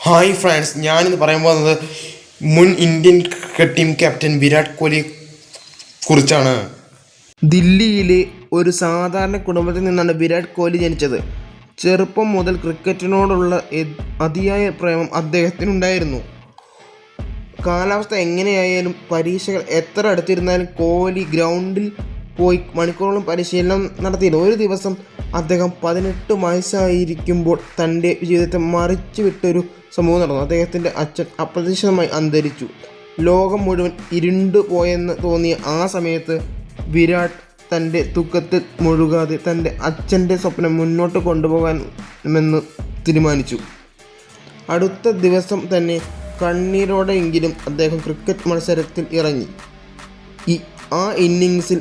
Hi friends, ഞാനിന്ന് പറയാൻ പോകുന്നത് മുൻ Indian cricket team captain Virat കോഹ്ലിയെ കുറിച്ചാണ്. ദില്ലിയിലെ ഒരു സാധാരണ കുടുംബത്തിൽ നിന്നാണ് വിരാട് കോഹ്ലി ജനിച്ചത്. ചെറുപ്പം മുതൽ ക്രിക്കറ്റിനോടുള്ള അതിയായ പ്രേമം അദ്ദേഹത്തിനുണ്ടായിരുന്നു. കാലാവസ്ഥ എങ്ങനെയായാലും പരീക്ഷകൾ എത്ര അടുത്തിരുന്നാലും കോഹ്ലി ഗ്രൗണ്ടിൽ പോയി മണിക്കൂറോളം പരിശീലനം നടത്തിയിരുന്നു. ഒരു ദിവസം അദ്ദേഹം 18 വയസ്സായിരിക്കുമ്പോൾ തൻ്റെ ജീവിതത്തെ മറിച്ചുവിട്ടൊരു സംഭവം നടന്നു. അദ്ദേഹത്തിൻ്റെ അച്ഛൻ അപ്രതീക്ഷിതമായി അന്തരിച്ചു. ലോകം മുഴുവൻ ഇരുണ്ടുപോയെന്ന് തോന്നിയ ആ സമയത്ത് വിരാട് തൻ്റെ ദുഃഖത്തിൽ മുഴുകാതെ തൻ്റെ അച്ഛൻ്റെ സ്വപ്നം മുന്നോട്ട് കൊണ്ടുപോകാമെന്ന് തീരുമാനിച്ചു. അടുത്ത ദിവസം തന്നെ കണ്ണീരോടെയെങ്കിലും അദ്ദേഹം ക്രിക്കറ്റ് മത്സരത്തിൽ ഇറങ്ങി. ആ ഇന്നിങ്സിൽ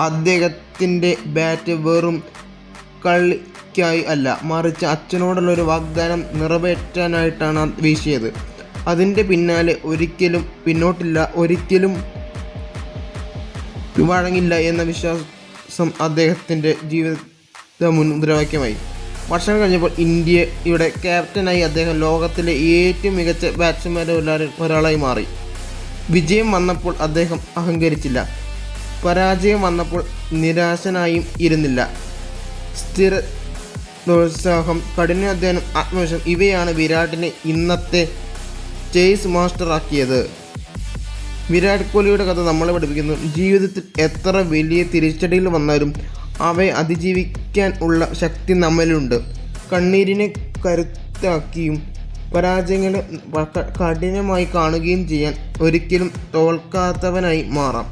അദ്ദേഹത്തിൻ്റെ ബാറ്റ് വെറും കളിക്കായി അല്ല, മറിച്ച് അച്ഛനോടുള്ളൊരു വാഗ്ദാനം നിറവേറ്റാനായിട്ടാണ് വീശിയത്. അതിൻ്റെ പിന്നാലെ ഒരിക്കലും പിന്നോട്ടില്ല, ഒരിക്കലും വഴങ്ങില്ല എന്ന വിശ്വാസം അദ്ദേഹത്തിൻ്റെ ജീവിത മുദ്രാവാക്യമായി. വർഷങ്ങൾ കഴിഞ്ഞപ്പോൾ ഇന്ത്യയുടെ ക്യാപ്റ്റനായി അദ്ദേഹം ലോകത്തിലെ ഏറ്റവും മികച്ച ബാറ്റ്സ്മാൻമാരിൽ ഒരാളായി മാറി. വിജയം വന്നപ്പോൾ അദ്ദേഹം അഹങ്കരിച്ചില്ല, പരാജയം വന്നപ്പോൾ നിരാശനായും ഇരുന്നില്ല. സ്ഥിരോത്സാഹം, കഠിനാധ്വാനം, ആത്മവിശ്വാസം ഇവയാണ് വിരാട്ടിനെ ഇന്നത്തെ ചേസ് മാസ്റ്ററാക്കിയത്. വിരാട് കോഹ്ലിയുടെ കഥ നമ്മളെ പഠിപ്പിക്കുന്നു, ജീവിതത്തിൽ എത്ര വലിയ തിരിച്ചടികൾ വന്നാലും അവയെ അതിജീവിക്കാൻ ഉള്ള ശക്തി നമ്മളിലുണ്ട്. കണ്ണീരിനെ കരുത്താക്കിയും പരാജയങ്ങളെ കഠിനമായി കാണുകയും ചെയ്യാൻ ഒരിക്കലും തോൽക്കാത്തവനായി മാറാം.